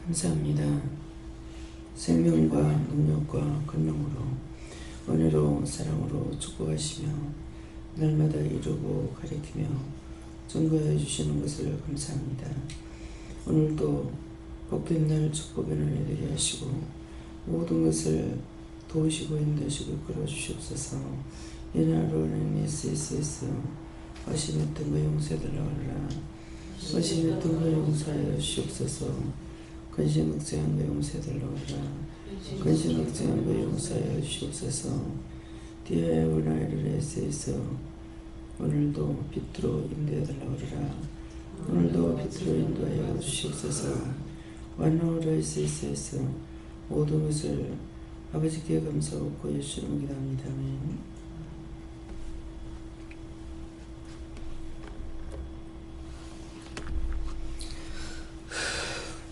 감사합니다. 생명과 능력과 권능으로 은혜로 사랑으로 축복하시며 날마다 이루고 가리키며 증거해 주시는 것을 감사합니다. 오늘도 복된 날 축복의 은혜 되게 하시고 모든 것을 도우시고 인도하시고 이끌어 주시옵소서. 이날로는 SSS 어심의 등과 용서해달라 하라. 어심의 등과 용서하여 주시옵소서. 근심걱정한 거 용서해달라 하라. 근심걱정한 거 용서하여 주시옵소서. 디아의 은하이를 SSS 오늘도 빛으로 인도해달라 하라. 오늘도 빛으로 인도하여 주시옵소서. 완호라 SSS 모든 것을 아버지께 감사하고 예수님 기도합니다. 아멘.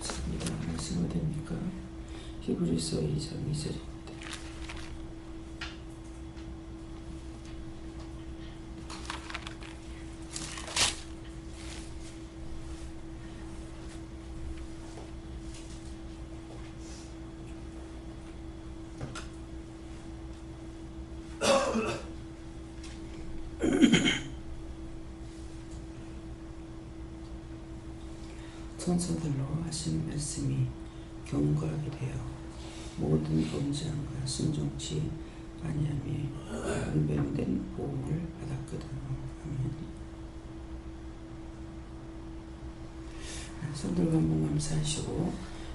감사합니다. 말씀 어디입니까? 히브리서 2장 2절입니다. 천사들로 하신 말씀이 경고하게 되어 모든 범죄함과 순종치 아니함이 분별된 보험을 받았거든. 아멘. 성들과 한번 감사하시고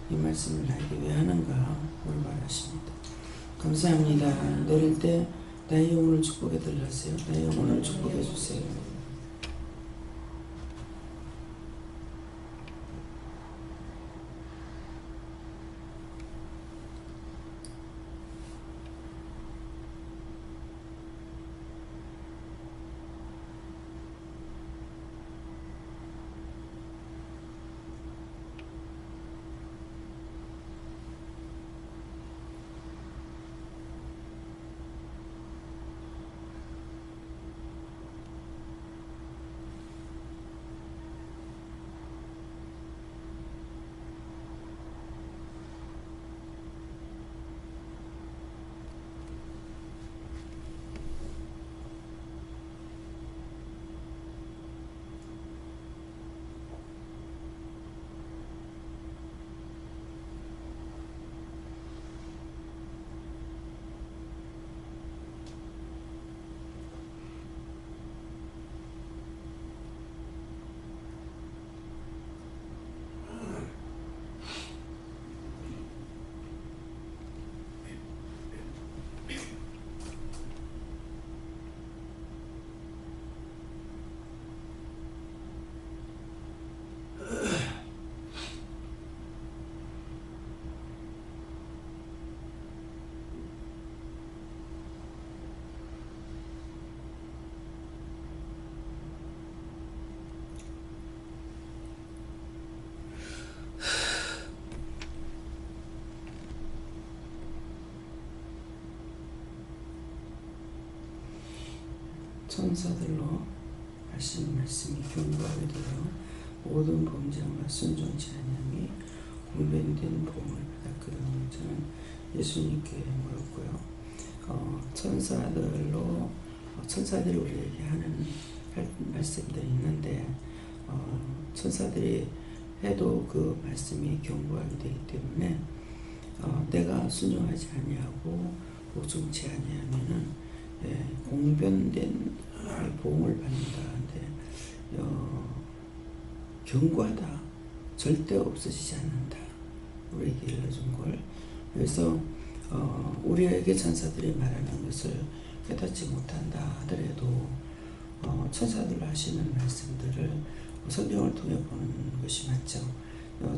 이 말씀을 나에게 왜 하는가 물어봐하십니다. 감사합니다. 내릴 때 나의 영혼을 축복해 달라세요. 나의 영혼을 축복해 주세요. 천사들로 하신 말씀이 경고하게 되어 모든 범죄와 순종치 아니함이 공변된 보험을 받았거든. 저는 예수님께 물었고요. 천사들이 우리에게 하는 말씀들이 있는데 천사들이 해도 그 말씀이 경고하게 되기 때문에 내가 순종하지 아니하고 복종치 아니하면은 공변된 보험을 받는다는데 경고하다. 절대 없어지지 않는다. 우리에게 일러준 걸. 그래서 우리에게 천사들이 말하는 것을 깨닫지 못한다 하더라도 천사들로 하시는 말씀들을 성경을 통해 보는 것이 맞죠.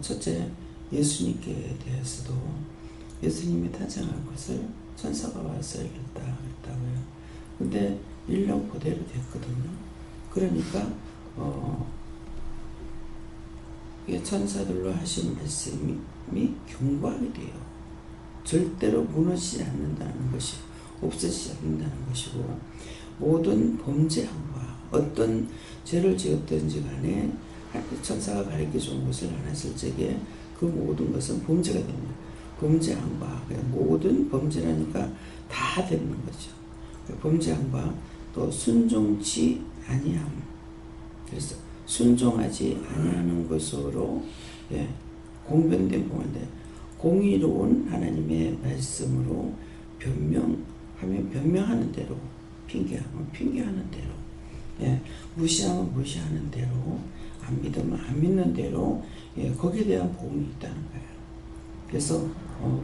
첫째, 예수님께 대해서도 예수님이 탄생한 것을 천사가 와서 일렀다고요. 근데 일령 그대로 됐거든요. 그러니까 이게 천사들로 하신 말씀이 경고하게 돼요. 절대로 무너지지 않는다는 것이, 없어지지 않는다는 것이고, 모든 범죄함과 어떤 죄를 지었든지 간에 천사가 가르쳐 준 것을 안 했을 적에 그 모든 것은 범죄가 됩니다. 범죄한 바, 모든 범죄라니까 다 되는 거죠. 범죄한 바, 또 순종치 아니함. 그래서 순종하지 아니하는 것으로 공변된 공한데, 공의로운 하나님의 말씀으로 변명하면 변명하는 대로, 핑계하면 핑계하는 대로, 무시하면 무시하는 대로, 안 믿으면 안 믿는 대로, 거기에 대한 보험이 있다는 거예요. 그래서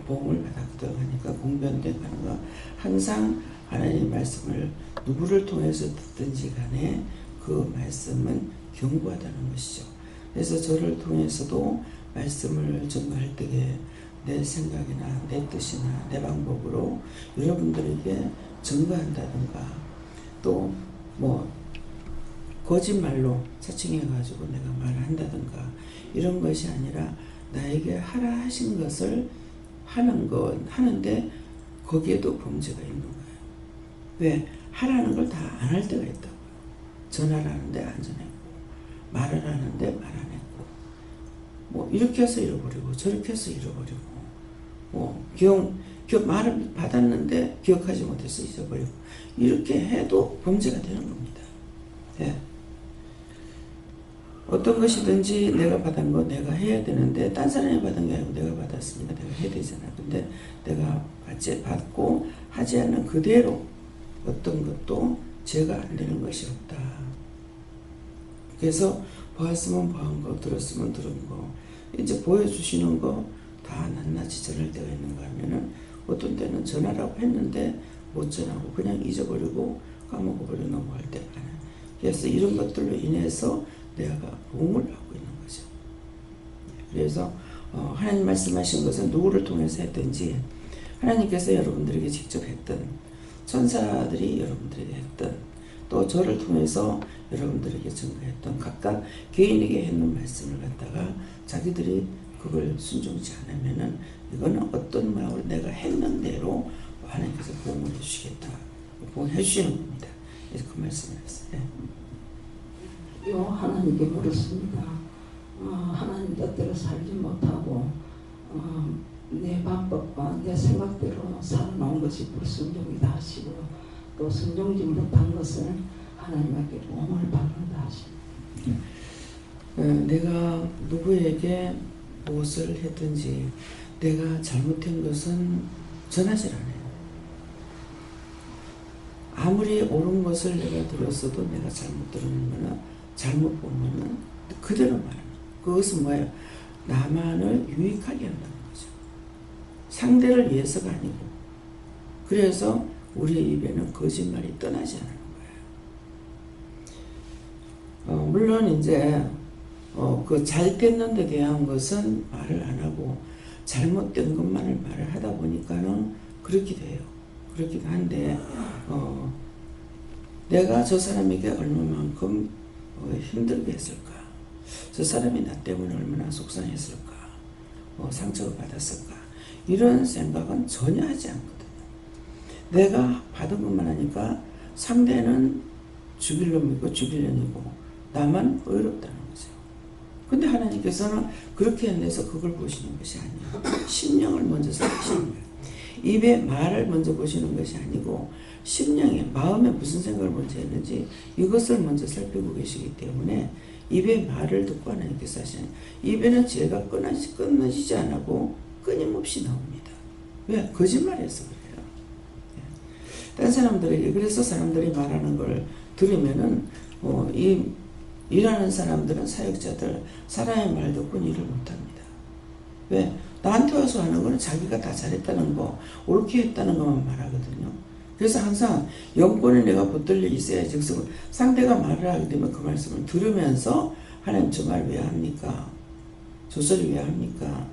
보험을 받았거든 하니까 공변된 하나가 항상 하나님의 말씀을 누구를 통해서 듣든지 간에 그 말씀은 견고하다는 것이죠. 그래서 저를 통해서도 말씀을 전가할 때에 내 생각이나 내 뜻이나 내 방법으로 여러분들에게 전가한다든가, 또 뭐 거짓말로 차칭해가지고 내가 말을 한다든가, 이런 것이 아니라 나에게 하라 하신 것을 하는데 거기에도 범죄가 있는 거예요. 왜? 하라는 걸 다 안 할 때가 있다고요. 전화를 하는데 안 전했고, 말을 하는데 말 안 했고, 뭐 이렇게 해서 잃어버리고 저렇게 해서 잃어버리고, 뭐 말을 받았는데 기억하지 못해서 잊어버리고, 이렇게 해도 범죄가 되는 겁니다. 어떤 것이든지 내가 받은 거 내가 해야 되는데, 딴 사람이 받은 게 아니고 내가 받았으니까 내가 해야 되잖아. 근데 내가 받고 하지 않는 그대로 어떤 것도 죄가 안 되는 것이 없다. 그래서 보았으면 보한 거, 들었으면 들은 거, 이제 보여주시는 거 다 낱낱이 전할 때가 있는가 하면은, 어떤 때는 전하라고 했는데 못 전하고 그냥 잊어버리고 까먹어버리고 넘어갈 때가 많아요. 그래서 이런 것들로 인해서 내가 보응을 받고 있는 거죠. 그래서 하나님 말씀하신 것은 누구를 통해서 했든지, 하나님께서 여러분들에게 직접 했든, 천사들이 여러분들에게 했든, 또 저를 통해서 여러분들에게 전가했던, 각각 개인에게 했는 말씀을 갖다가 자기들이 그걸 순종치 않으면은, 이거는 어떤 마음으로 내가 했는 대로 하나님께서 보응을 해주시겠다, 보응해 주시는 겁니다. 그래서 그 말씀을 했어요. 하나님께 물었습니다. 하나님 뜻대로 살지 못하고 내 방법과 내 생각대로 살아나온 것이 불순종이다 하시고, 또 순종지 못한 것을 하나님께 보응을 받는다 하십니다. 내가 누구에게 무엇을 했든지 내가 잘못한 것은 전하질 않아요. 아무리 옳은 것을 내가 들었어도 내가 잘못 들으면, 잘못 보면 그대로 말하는, 그것은 뭐예요? 나만을 유익하게 한다는 거죠. 상대를 위해서가 아니고. 그래서 우리의 입에는 거짓말이 떠나지 않는 거예요. 물론 이제 그 잘 됐는 데 대한 것은 말을 안 하고 잘못된 것만을 말을 하다 보니까는 그렇기도 해요. 그렇기도 한데, 내가 저 사람에게 얼마만큼 힘들게 했을까? 저 사람이 나 때문에 얼마나 속상했을까? 상처를 받았을까? 이런 생각은 전혀 하지 않거든요. 내가 받은 것만 하니까 상대는 죽일 놈이고 죽일 년이고 나만 의롭다는 거죠. 근데 하나님께서는 그렇게 해내서 그걸 보시는 것이 아니에요. 심령을 먼저 살피시는 거예요. 입의 말을 먼저 보시는 것이 아니고 심령에, 마음에 무슨 생각을 먼저 했는지 이것을 먼저 살피고 계시기 때문에 입의 말을 듣고 하나님께서 하시는, 입에는 죄가 끊어지지 않고 끊임없이 나옵니다. 왜? 거짓말해서 그래요. 다른 사람들에게, 그래서 사람들이 말하는 걸 들으면은 이 일하는 사람들은, 사역자들, 사람의 말 듣고는 일을 못합니다. 왜? 나한테 와서 하는 거는 자기가 다 잘했다는 거, 옳게 했다는 것만 말하거든요. 그래서 항상 영권을 내가 붙들 일이 있어야지. 그래서 상대가 말을 하게 되면 그 말씀을 들으면서, 하나님 저 말 왜 합니까? 저 소리 왜 합니까?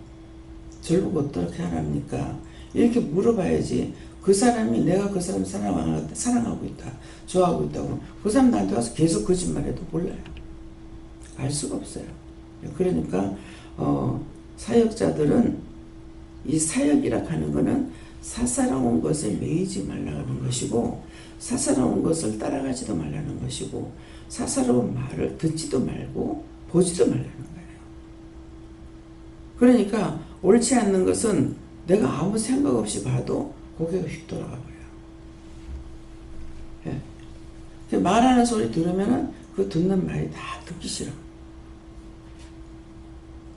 저를 보고 어떻게 하랍니까? 이렇게 물어봐야지. 그 사람이, 내가 그 사람 사랑하고 있다, 좋아하고 있다고, 그 사람 나한테 와서 계속 거짓말해도 몰라요. 알 수가 없어요. 그러니까 사역자들은, 이 사역이라 하는 거는 사사로운 것에 매이지 말라는 것이고, 사사로운 것을 따라가지도 말라는 것이고, 사사로운 말을 듣지도 말고 보지도 말라는 거예요. 그러니까 옳지 않는 것은 내가 아무 생각 없이 봐도 고개가 휙 돌아가 버려요. 예. 말하는 소리 들으면은 그 듣는 말이 다 듣기 싫어.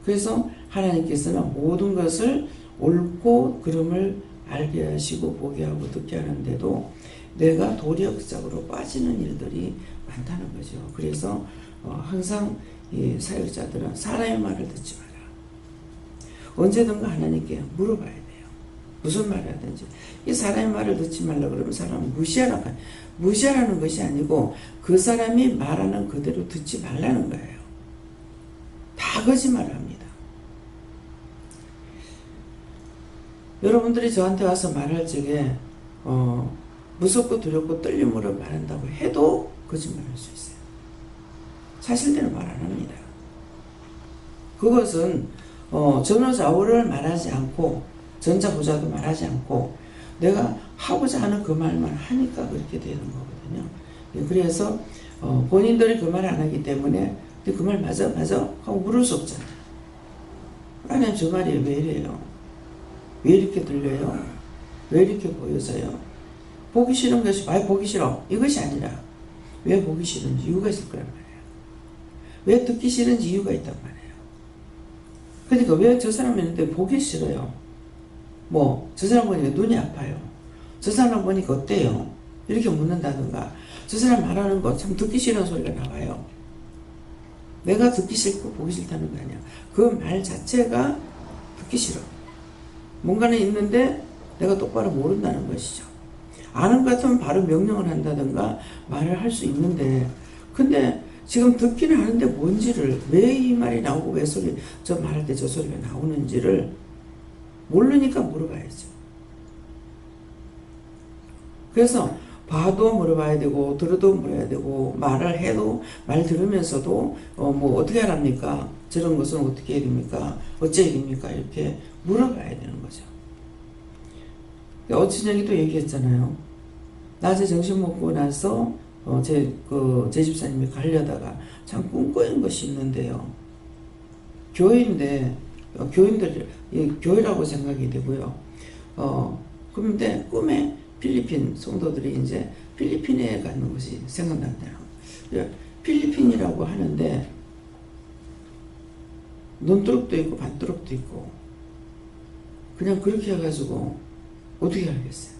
그래서 하나님께서는 모든 것을 옳고 그름을 알게 하시고 보게 하고 듣게 하는데도 내가 도력적으로 빠지는 일들이 많다는 거죠. 그래서 항상 이 사역자들은 사람의 말을 듣지 마라. 언제든가 하나님께 물어봐야 돼요. 무슨 말을 하든지. 이 사람의 말을 듣지 말라 그러면 사람은 무시하라고. 무시하라는 것이 아니고 그 사람이 말하는 그대로 듣지 말라는 거예요. 다 거짓말을 합니다. 여러분들이 저한테 와서 말할 적에 무섭고 두렵고 떨림으로 말한다고 해도 거짓말할 수 있어요. 사실대로 말 안 합니다. 그것은 전후좌우를 말하지 않고 전자부자도 말하지 않고 내가 하고자 하는 그 말만 하니까 그렇게 되는 거거든요. 그래서 본인들이 그 말을 안 하기 때문에 그 말 맞아 하고 물을 수 없잖아요. 하나님 저 말이 왜 이래요? 왜 이렇게 들려요? 왜 이렇게 보여져요? 보기 싫은 것이 보기 싫어 이것이 아니라 왜 보기 싫은지 이유가 있을 거란 말이에요. 왜 듣기 싫은지 이유가 있단 말이에요. 그러니까 왜 저 사람 있는데 보기 싫어요? 저 사람 보니까 눈이 아파요. 저 사람 보니까 어때요? 이렇게 묻는다든가 저 사람 말하는 거 참 듣기 싫은 소리가 나와요. 내가 듣기 싫고 보기 싫다는 거 아니야. 그 말 자체가 듣기 싫어. 뭔가는 있는데 내가 똑바로 모른다는 것이죠. 아는 것 같으면 바로 명령을 한다든가 말을 할 수 있는데 근데 지금 듣기는 하는데 뭔지를 왜 이 말이 나오고 왜 저 말할 때 저 소리가 나오는지를 모르니까 물어봐야죠. 그래서 봐도 물어봐야 되고 들어도 물어야 되고 말을 해도 말 들으면서도 어떻게 하랍니까? 저런 것은 어떻게 해야 됩니까? 어째 해야 됩니까? 이렇게 물어봐야 되는 거죠. 어친영이도 얘기했잖아요. 낮에 점심 먹고 나서 제 집사님이 가려다가 참 꿈꿔인 것이 있는데요. 교회인데 교인들 교회라고 생각이 되고요. 그런데 꿈에 필리핀 성도들이 이제 필리핀에 가는 것이 생각난대요. 필리핀이라고 하는데 논두럭도 있고 반두럭도 있고 그냥 그렇게 해가지고 어떻게 알겠어요?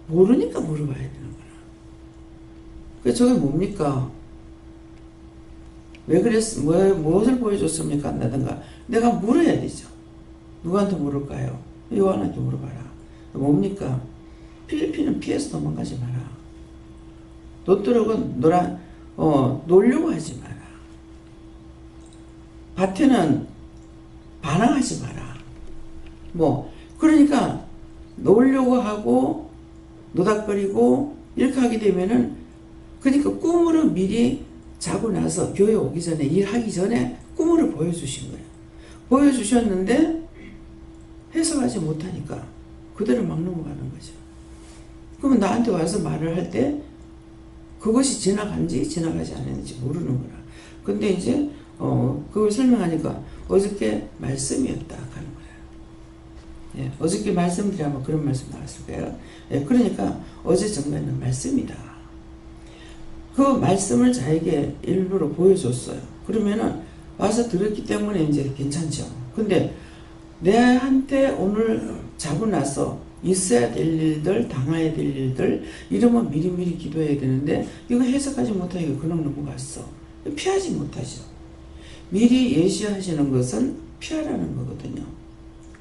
모르니까 물어봐야 되는 거라. 그래서 저게 뭡니까? 왜 그랬어? 무엇을 보여줬습니까? 한다든가 내가 물어야 되죠. 누구한테 물을까요? 요한한테 물어봐라. 뭡니까? 필리핀은 피해서 도망가지 마라. 논두럭은 놀려고 하지 마라. 밭에는 반항하지 마라. 그러니까 놀려고 하고 노닥거리고 이렇게 하게 되면은 그러니까 꿈으로 미리 자고 나서 교회 오기 전에 일하기 전에 꿈으로 보여주신 거예요. 보여주셨는데 해석하지 못하니까 그대로 막 넘어가는 거죠. 그러면 나한테 와서 말을 할 때 그것이 지나간지 지나가지 않았는지 모르는 거라. 근데 이제 그걸 설명하니까 어저께 말씀이었다 하는 거예요. 예, 어저께 말씀드리면 그런 말씀 나왔을 거예요. 예, 그러니까 어제 정말은 말씀이다. 그 말씀을 자에게 일부러 보여줬어요. 그러면은 와서 들었기 때문에 이제 괜찮죠. 근데 내한테 오늘 자고 나서 있어야 될 일들, 당해야 될 일들, 이러면 미리미리 기도해야 되는데 이거 해석하지 못하니까 그냥 넘어갔어. 피하지 못하죠. 미리 예시하시는 것은 피하라는 거거든요.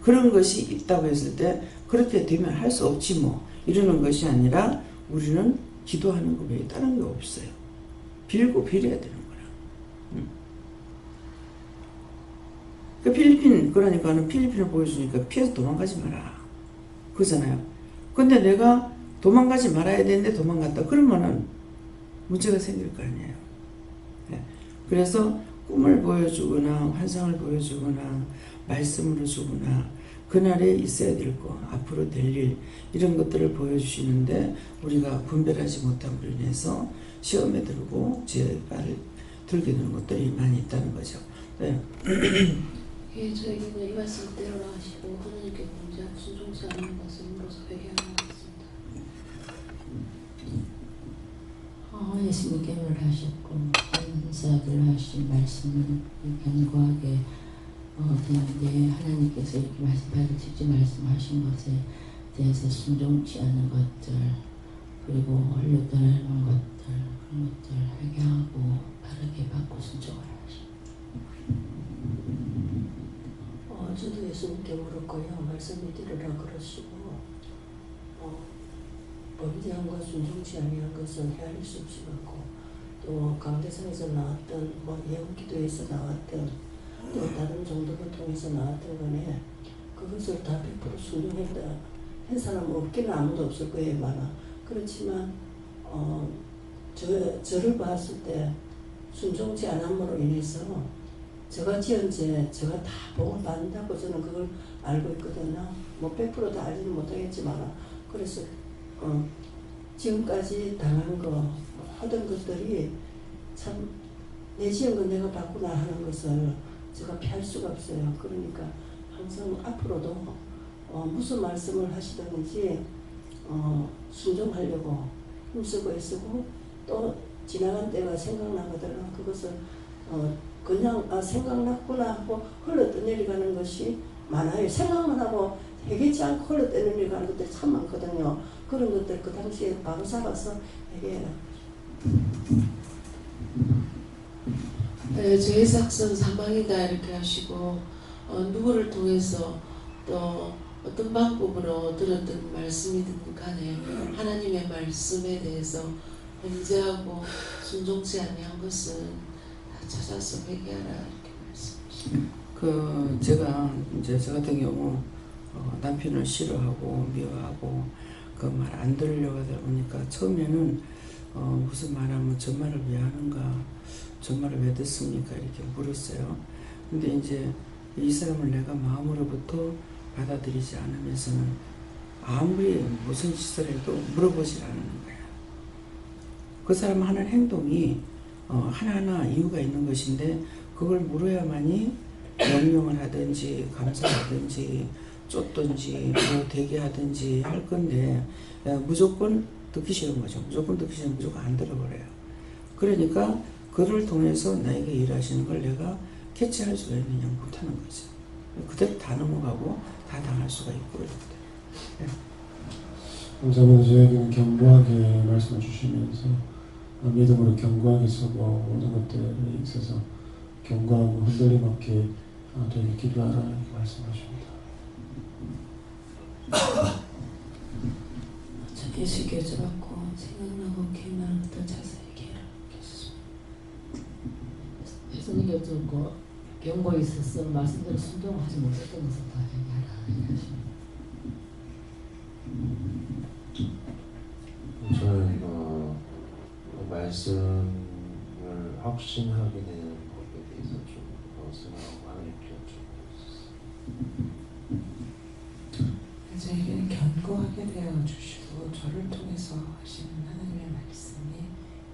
그런 것이 있다고 했을 때 그렇게 되면 할 수 없지 이러는 것이 아니라 우리는 기도하는 것 외에 다른 게 없어요. 빌고 빌어야 되는 거라. 그러니까는 필리핀을 보여주니까 피해서 도망가지 마라. 그잖아요. 근데 내가 도망가지 말아야 되는데 도망갔다. 그러면은 문제가 생길 거 아니에요. 네. 그래서 꿈을 보여주거나 환상을 보여주거나 말씀으로 주거나 그날에 있어야 될 거, 앞으로 될 일 이런 것들을 보여주시는데 우리가 분별하지 못함으로 인해서 시험에 들고 죄를 들게 되는 것들이 많이 있다는 거죠. 네. 예, 저에게는 이 말씀대로 하시고 하나님께 순종치 않는 것을 물어서 회개하는 것 같습니다. 예수님께 하셨고 선사들 하신 말씀을 견고하게 되는데 하나님께서 이렇게 직접 말씀하신 것에 대해서 순종치 않는 것들 그리고 홀로 떠나는 것들 그런 것들 회개하고 바르게 받고 순종을 하십니다. 저도 예수님께 물었고요. 말씀이 들으라 그러시고 범죄한 것 순종치 아니한 것은 헤아릴 수 없이 받고 또 강대상에서 나왔던 예언기도에서 나왔던 또 다른 정도를 통해서 나왔던 거네 그것을 다 100% 순종했다 한 사람은 없기는 아무도 없을 거예요. 많아. 그렇지만 저를 봤을 때 순종치 않음으로 인해서 제가 지은 죄 제가 다 복을 받는다고 저는 그걸 알고 있거든요. 100% 다 알지는 못하겠지만 그래서 지금까지 당한 거 하던 것들이 참 내 지은 건 내가 받구나 하는 것을 제가 피할 수가 없어요. 그러니까 항상 앞으로도 무슨 말씀을 하시든지 순종하려고 힘쓰고 애쓰고 또 지나간 때가 생각나거든요. 그것을 그냥 생각났구나 하고 흘러떠내려가는 것이 많아요. 생각만 하고 해결치 않고 흘러떠내려가는 것들이 참 많거든요. 그런 것들 그 당시에 바로 잡아서 해결해라. 네, 죄의 삭은 사망이다 이렇게 하시고 누구를 통해서 또 어떤 방법으로 들었던 말씀이든 간에 하나님의 말씀에 대해서 범죄하고 순종치 아니한 것은 다 찾아서 회개하라 이렇게 말씀하십니다. 제가 이제 저 같은 경우 남편을 싫어하고 미워하고 그 말 안 들으려고 하다 보니까 처음에는 무슨 말하면 저 말을 왜 하는가, 저 말을 왜 듣습니까 이렇게 물었어요. 근데 이제 이 사람을 내가 마음으로부터 받아들이지 않으면서는 아무리 무슨 짓을 해도 물어보지 않는 거야. 그 사람 하는 행동이 하나하나 이유가 있는 것인데 그걸 물어야만이 명령을 하든지 감사하든지 쫓든지 뭐 되게 하든지 할 건데 무조건 듣기 싫은 거죠. 무조건 듣기 싫으면 무조건 안 들어버려요. 그러니까 그를 통해서 나에게 일하시는 걸 내가 캐치할 수가 있느냐 못하는 거죠. 그대로 다 넘어가고 다 당할 수가 있고 이렇게. 네. 감사합니다. 저에게는 견고하게 말씀을 주시면서 믿음으로 견고하게 서고 모든 것들에 있어서 견고하고 흔들림 없게 저에게 기도하라 이렇게 말씀하십니다. 예수께 여쭤봤고 생각나고 기억나는 것들 자세히 얘기해라. 예수님께 여쭤봤고 경고에 있어서 말씀대로 순종하지 못했던 것을 다 얘기하라 얘기하십니다. 저는 말씀을 확신하게 되는 법에 대해서 좀 생각하고 하나님께 여쭤보고 저에게는 견고하게 되어 주시고 저를 통해서 하시는 하나님의 말씀이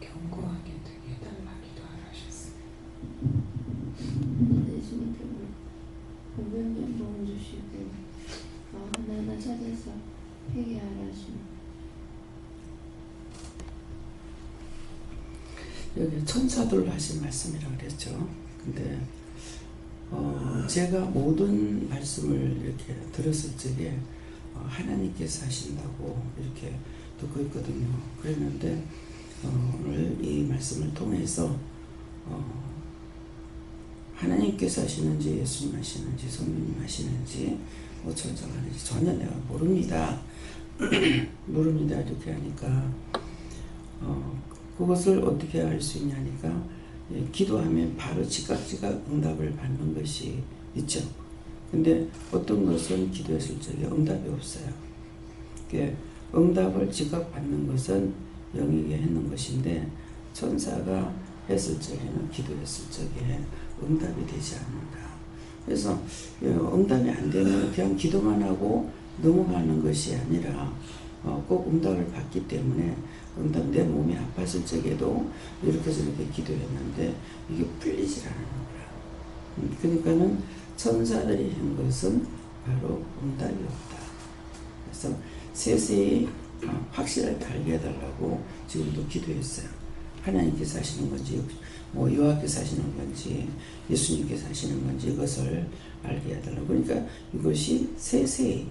견고하게 되게 해달라 기도하라 하셨습니다. 예수님께 분명히 도움 주시고 하나하나 찾아서 회개하라 하십니다. 여기 천사들 하신 말씀이라고 그랬죠. 근데 제가 모든 말씀을 이렇게 들었을 적에 하나님께서 하신다고 이렇게 듣고 있거든요. 그랬는데 오늘 이 말씀을 통해서 하나님께서 하시는지 예수님 하시는지 성령님 하시는지 뭐 천사가 하는지 전혀 내가 모릅니다. 모릅니다 이렇게 하니까 그것을 어떻게 알 수 있냐니까 기도하면 바로 즉각 응답을 받는 것이 있죠. 근데 어떤 것은 기도했을 적에 응답이 없어요. 응답을 즉각 받는 것은 영이게 했는 것인데 천사가 했을 적에는 기도했을 적에 응답이 되지 않는다. 그래서 응답이 안 되면 그냥 기도만 하고 넘어가는 것이 아니라 꼭 응답을 받기 때문에 내 몸이 아팠을 적에도 이렇게 저렇게 기도했는데 이게 풀리질 않는 거라. 그러니까는 천사들이 한 것은 바로 응답이 없다. 그래서 세세히 확실하게 알게 해달라고 지금도 기도했어요. 하나님께서 하시는 건지 뭐 여호와께서 하시는 건지 예수님께서 하시는 건지 이것을 알게 해달라고. 그러니까 이것이 세세히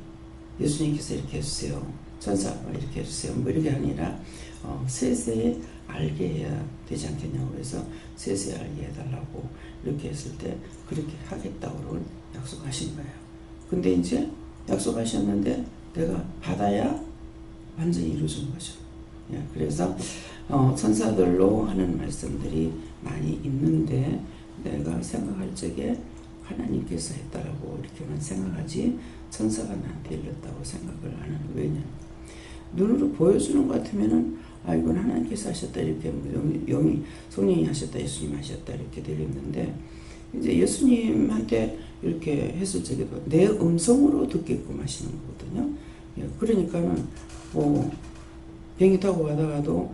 예수님께서 이렇게 해주세요, 천사가 이렇게 해주세요, 뭐 이렇게 아니라 세세히 알게 해야 되지 않겠냐고 해서 세세히 알게 해달라고 이렇게 했을 때 그렇게 하겠다고 약속하신 거예요. 근데 이제 약속하셨는데 내가 받아야 완전히 이루어진 거죠. 예, 그래서 천사들로 하는 말씀들이 많이 있는데 내가 생각할 적에 하나님께서 했다라고 이렇게만 생각하지 천사가 나한테 일렀다고 생각을 안 하는. 왜냐? 눈으로 보여주는 것 같으면은 이건 하나님께서 하셨다 이렇게 영이 성령이 하셨다 예수님 하셨다 이렇게 되겠는데 이제 예수님한테 이렇게 했을 적에도 내 음성으로 듣게끔 하시는 거거든요. 예, 그러니까는 뭐 비행기 타고 가다가도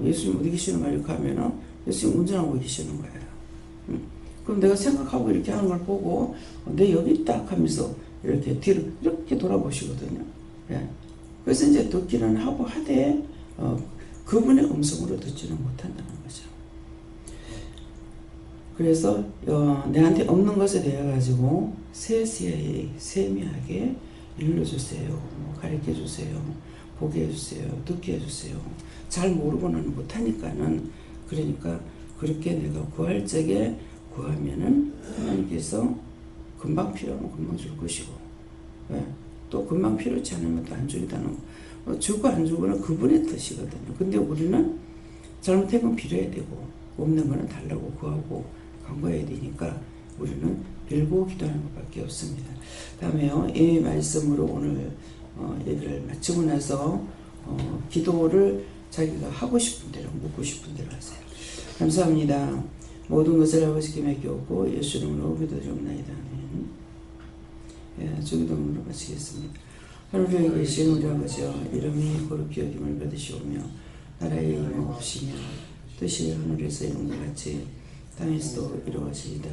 예수님 어디 계시는가 이렇게 하면은 예수님 운전하고 계시는 거예요. 그럼 내가 생각하고 이렇게 하는 걸 보고 내 여기 있다 하면서 이렇게 뒤로 이렇게 돌아보시거든요. 예. 그래서 이제 듣기는 하고 하되 그분의 음성으로 듣지는 못한다는 거죠. 그래서 내한테 없는 것에 대해 가지고 세세히 세미하게 일러주세요, 뭐 가르쳐주세요, 보게 해주세요, 듣게 해주세요. 잘 모르고는 못하니까는 그러니까 그렇게 내가 구할 적에 구하면은 하나님께서 금방 필요하면 금방 줄 것이고 예. 또 금방 필요치 않으면 또 안 주겠다는 거. 주고 안 주고는 그분의 뜻이거든요. 근데 우리는 잘못하면 빌어야 되고 없는 거는 달라고 구하고 간구해야 되니까 우리는 빌고 기도하는 것밖에 없습니다. 다음에요. 이 말씀으로 오늘 얘기를 마치고 나서 기도를 자기가 하고 싶은 대로 묻고 싶은 대로 하세요. 감사합니다. 모든 것을 아버지께 맡기옵고 예수 이름으로 기도드리옵나이다. 아멘. 예, 주기도문으로 마치겠습니다. 하늘에 계신 우리 아버지여, 이름이 거룩히 여김을 받으시오며 나라의 임하옵시며 뜻이 하늘에서 이룬 것 같이 땅에서도 이루어지이다.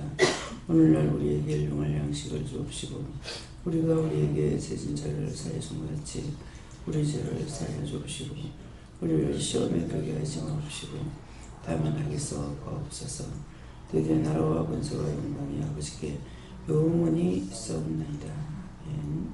오늘날 우리에게 일용할 양식을 주옵시고 우리가 우리에게 죄진 자를 사하여준 것 같이 우리 죄를 사하여 주옵시고 우리를 시험에 들게 하지 마옵시고 다만 악에서 구하옵소서. 되게 나라와 권세와 영광이 아버지께 영원히 있사옵나이다. 아멘.